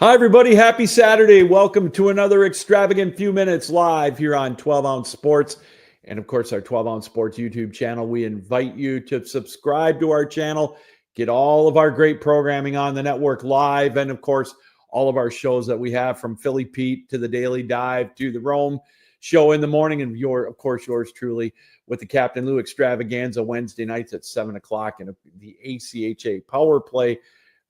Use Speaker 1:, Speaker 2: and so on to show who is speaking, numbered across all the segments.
Speaker 1: Hi, everybody. Happy Saturday. Welcome to another Extravagant Few Minutes live here on 12 Ounce Sports. And of course, our 12 Ounce Sports YouTube channel. We invite you to subscribe to our channel, get all of our great programming on the network live, and of course, all of our shows that we have from Philly Pete to the Daily Dive to the Rome show in the morning. And of course, yours truly with the Captain Lou Extravaganza Wednesday nights at 7 o'clock and the ACHA Power Play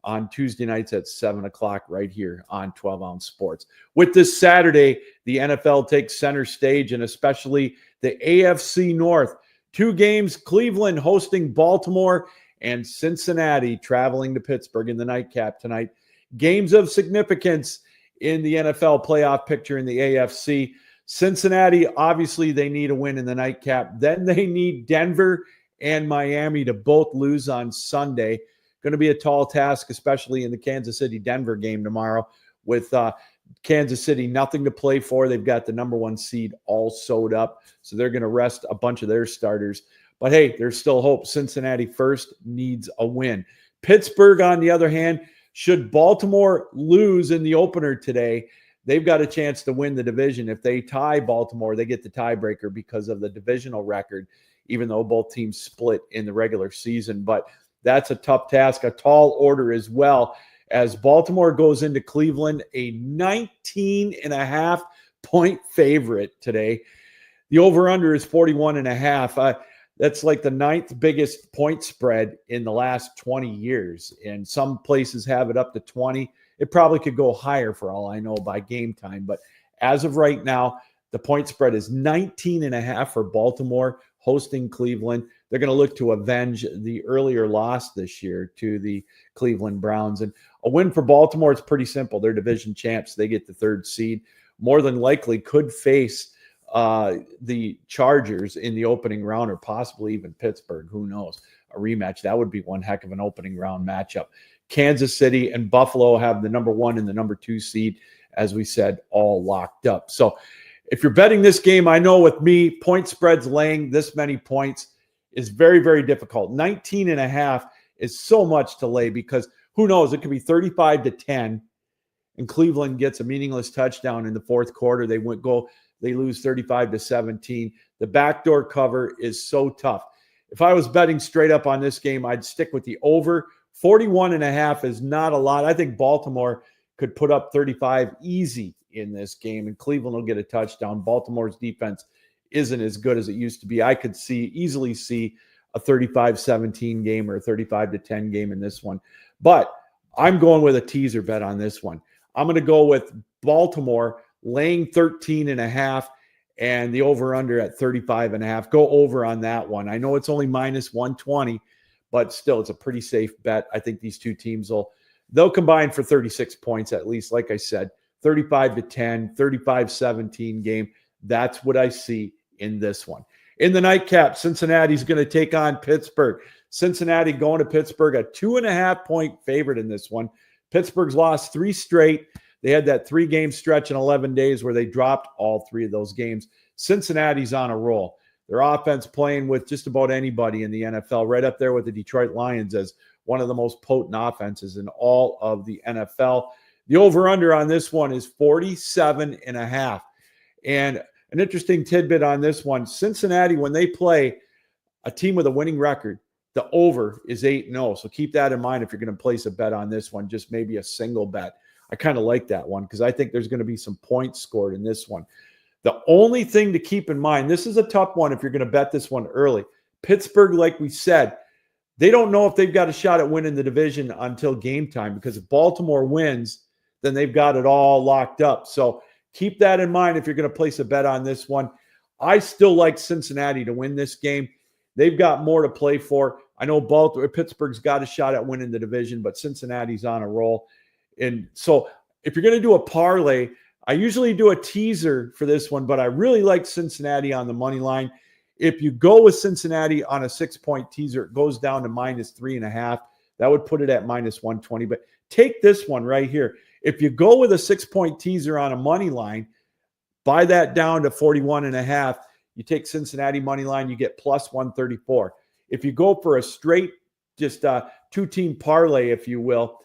Speaker 1: on Tuesday nights at 7 o'clock right here on 12 Ounce Sports. With this Saturday, the NFL takes center stage, and especially the AFC North. 2 games, Cleveland hosting Baltimore and Cincinnati traveling to Pittsburgh in the nightcap tonight. Games of significance in the NFL playoff picture in the AFC. Cincinnati, obviously, they need a win in the nightcap. Then they need Denver and Miami to both lose on Sunday. Going to be a tall task, especially in the Kansas City-Denver game tomorrow with Kansas City nothing to play for. They've got the number 1 seed all sewed up, so they're going to rest a bunch of their starters. But hey, there's still hope. Cincinnati first needs a win. Pittsburgh, on the other hand, should Baltimore lose in the opener today, they've got a chance to win the division. If they tie Baltimore, they get the tiebreaker because of the divisional record, even though both teams split in the regular season. But that's a tough task, a tall order as well, as Baltimore goes into Cleveland, a 19.5 point favorite today. The over-under is 41.5. That's like the 9th biggest point spread in the last 20 years. And some places have it up to 20. It probably could go higher for all I know by game time. But as of right now, the point spread is 19.5 for Baltimore hosting Cleveland. They're going to look to avenge the earlier loss this year to the Cleveland Browns. And a win for Baltimore is pretty simple. They're division champs. They get the 3rd seed. More than likely could face the Chargers in the opening round or possibly even Pittsburgh. Who knows? A rematch. That would be one heck of an opening round matchup. Kansas City and Buffalo have the number 1 and the number 2 seed, as we said, all locked up. So if you're betting this game, I know with me, point spreads laying this many points is very, very difficult. 19.5 is so much to lay because who knows? It could be 35-10 and Cleveland gets a meaningless touchdown in the 4th quarter. They lose 35-17. The backdoor cover is so tough. If I was betting straight up on this game, I'd stick with the over. 41.5 is not a lot. I think Baltimore could put up 35 easy in this game, and Cleveland will get a touchdown. Baltimore's defense isn't as good as it used to be. I could easily see a 35-17 game or a 35-10 game in this one. But I'm going with a teaser bet on this one. I'm going to go with Baltimore laying 13.5 and the over-under at 35.5. Go over on that one. I know it's only minus 120, but still it's a pretty safe bet. I think these two teams they'll combine for 36 points at least. Like I said, 35-10, 35-17 game. That's what I see in this one. In the nightcap, Cincinnati's going to take on Pittsburgh. Cincinnati going to Pittsburgh, a 2.5 point favorite in this one. Pittsburgh's lost 3 straight. They had that 3-game stretch in 11 days where they dropped all 3 of those games. Cincinnati's on a roll. Their offense playing with just about anybody in the NFL, right up there with the Detroit Lions as one of the most potent offenses in all of the NFL. The over-under on this one is 47.5. And an interesting tidbit on this one, Cincinnati, when they play a team with a winning record, the over is 8-0. So keep that in mind if you're going to place a bet on this one, just maybe a single bet. I kind of like that one because I think there's going to be some points scored in this one. The only thing to keep in mind, this is a tough one if you're going to bet this one early. Pittsburgh, like we said, they don't know if they've got a shot at winning the division until game time because if Baltimore wins, then they've got it all locked up. So keep that in mind if you're going to place a bet on this one. I still like Cincinnati to win this game. They've got more to play for. I know Pittsburgh's got a shot at winning the division, but Cincinnati's on a roll. And so if you're going to do a parlay, I usually do a teaser for this one, but I really like Cincinnati on the money line. If you go with Cincinnati on a 6-point teaser, it goes down to minus 3.5. That would put it at minus 120. But take this one right here. If you go with a 6-point teaser on a money line, buy that down to 41.5. You take Cincinnati money line, you get plus 134. If you go for a straight, just 2-team parlay, if you will,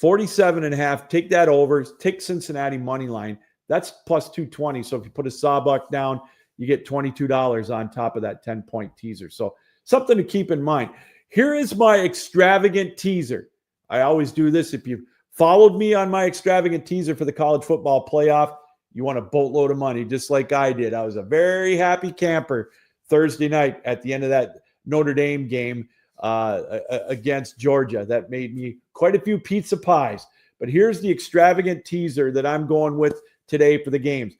Speaker 1: 47.5. Take that over. Take Cincinnati money line. That's plus 220. So if you put a sawbuck down, you get $22 on top of that 10-point teaser. So something to keep in mind. Here is my extravagant teaser. I always do this. If you followed me on my extravagant teaser for the college football playoff, you want a boatload of money, just like I did. I was a very happy camper Thursday night at the end of that Notre Dame game against Georgia. That made me quite a few pizza pies. But here's the extravagant teaser that I'm going with today for the games.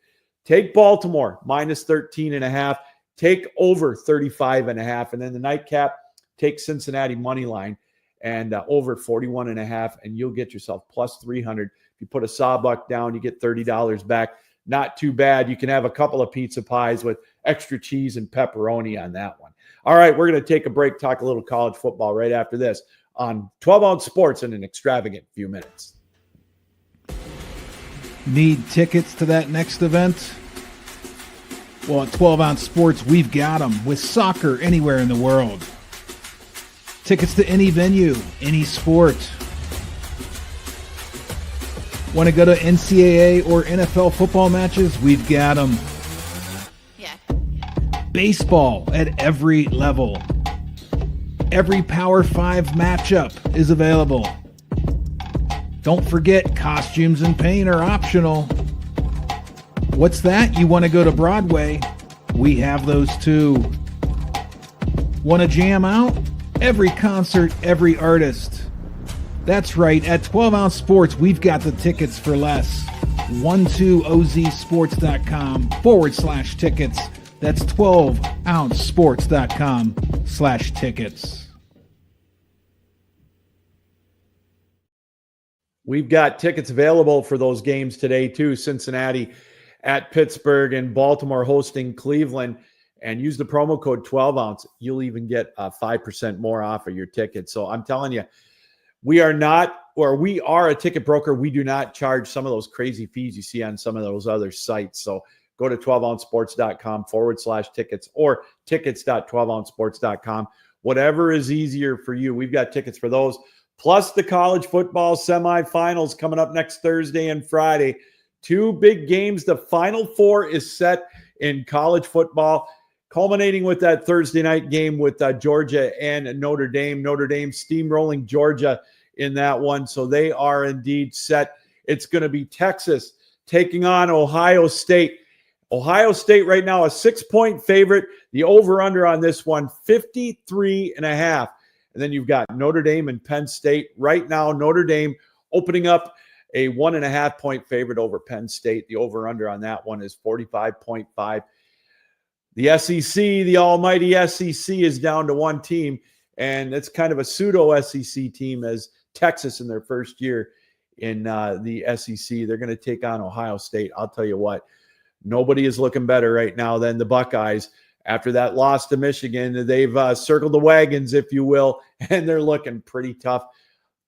Speaker 1: Take Baltimore, minus 13.5. Take over 35.5. And then the nightcap, take Cincinnati money line and over 41.5. And you'll get yourself plus 300. If you put a sawbuck down, you get $30 back. Not too bad. You can have a couple of pizza pies with extra cheese and pepperoni on that one. All right, we're going to take a break, talk a little college football right after this on 12 Ounce Sports in an extravagant few minutes.
Speaker 2: Need tickets to that next event? Well, at 12 Ounce Sports, we've got them with soccer anywhere in the world. Tickets to any venue, any sport. Want to go to NCAA or NFL football matches? We've got them.
Speaker 3: Yeah.
Speaker 2: Baseball at every level. Every Power 5 matchup is available. Don't forget, costumes and paint are optional. What's that? You want to go to Broadway? We have those too. Want to jam out? Every concert, every artist. That's right, at 12 Ounce Sports, we've got the tickets for less. 12ozsports.com/tickets. That's 12ouncesports.com/tickets.
Speaker 1: We've got tickets available for those games today, too. Cincinnati at Pittsburgh and Baltimore hosting Cleveland. And use the promo code 12 ounce. You'll even get 5% more off of your ticket. So I'm telling you, we are a ticket broker. We do not charge some of those crazy fees you see on some of those other sites. So go to 12ouncesports.com/tickets or tickets.12ouncesports.com. Whatever is easier for you. We've got tickets for those. Plus the college football semifinals coming up next Thursday and Friday. Two big games. The Final Four is set in college football, culminating with that Thursday night game with Georgia and Notre Dame. Notre Dame steamrolling Georgia in that one. So they are indeed set. It's going to be Texas taking on Ohio State. Ohio State right now a 6-point favorite. The over-under on this one, 53.5. And then you've got Notre Dame and Penn State. Right now, Notre Dame opening up a 1.5-point favorite over Penn State. The over-under on that one is 45.5. The SEC, the almighty SEC, is down to one team, and it's kind of a pseudo-SEC team as Texas in their first year in the SEC. They're going to take on Ohio State. I'll tell you what, nobody is looking better right now than the Buckeyes. After that loss to Michigan, they've circled the wagons, if you will, and they're looking pretty tough.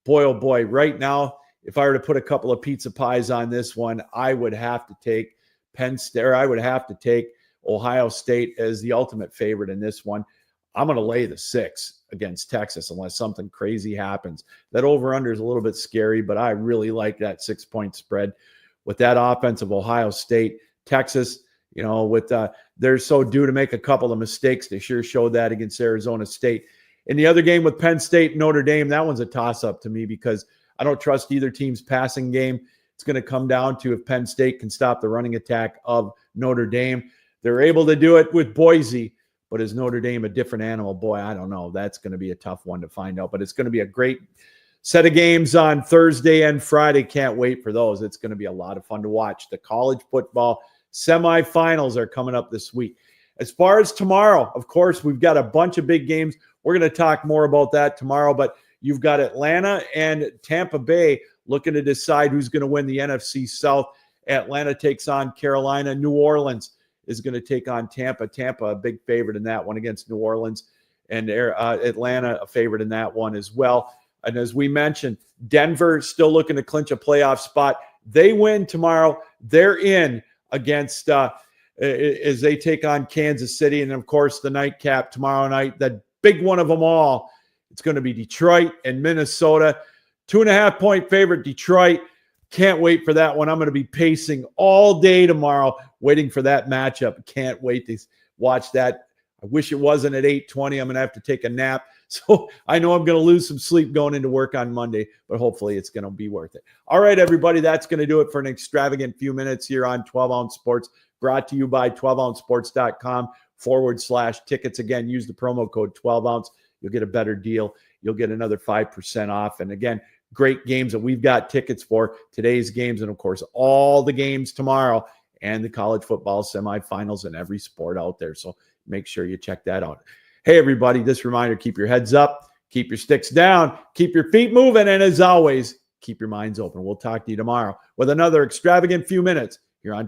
Speaker 1: Boy, oh boy, right now, if I were to put a couple of pizza pies on this one, I would have to take Penn State, or I would have to take Ohio State as the ultimate favorite in this one. I'm going to lay the 6 against Texas unless something crazy happens. That over-under is a little bit scary, but I really like that 6-point spread with that offense of Ohio State. Texas, they're so due to make a couple of mistakes. They sure showed that against Arizona State. In the other game with Penn State and Notre Dame, that one's a toss-up to me because I don't trust either team's passing game. It's going to come down to if Penn State can stop the running attack of Notre Dame. They're able to do it with Boise, but is Notre Dame a different animal? Boy, I don't know. That's going to be a tough one to find out, but it's going to be a great set of games on Thursday and Friday. Can't wait for those. It's going to be a lot of fun to watch. The college football semifinals are coming up this week. As far as tomorrow, of course, we've got a bunch of big games. We're going to talk more about that tomorrow, but you've got Atlanta and Tampa Bay looking to decide who's going to win the NFC South. Atlanta takes on Carolina. New Orleans is going to take on Tampa. Tampa, a big favorite in that one against New Orleans, and Atlanta, a favorite in that one as well. And as we mentioned, Denver still looking to clinch a playoff spot. They win tomorrow. They're in against as they take on Kansas City. And, of course, the nightcap tomorrow night, the big one of them all, it's going to be Detroit and Minnesota. 2.5-point favorite, Detroit. Can't wait for that one. I'm going to be pacing all day tomorrow, waiting for that matchup. Can't wait to watch that. I wish it wasn't at 8:20. I'm going to have to take a nap. So I know I'm going to lose some sleep going into work on Monday, but hopefully it's going to be worth it. All right, everybody, that's going to do it for an extravagant few minutes here on 12 Ounce Sports, brought to you by 12ouncesports.com/tickets. Again, use the promo code 12 ounce. You'll get a better deal. You'll get another 5% off. And again, great games that we've got tickets for, today's games, and of course, all the games tomorrow and the college football semifinals and every sport out there. So make sure you check that out. Hey, everybody, this reminder, keep your heads up, keep your sticks down, keep your feet moving, and as always, keep your minds open. We'll talk to you tomorrow with another extravagant few minutes here on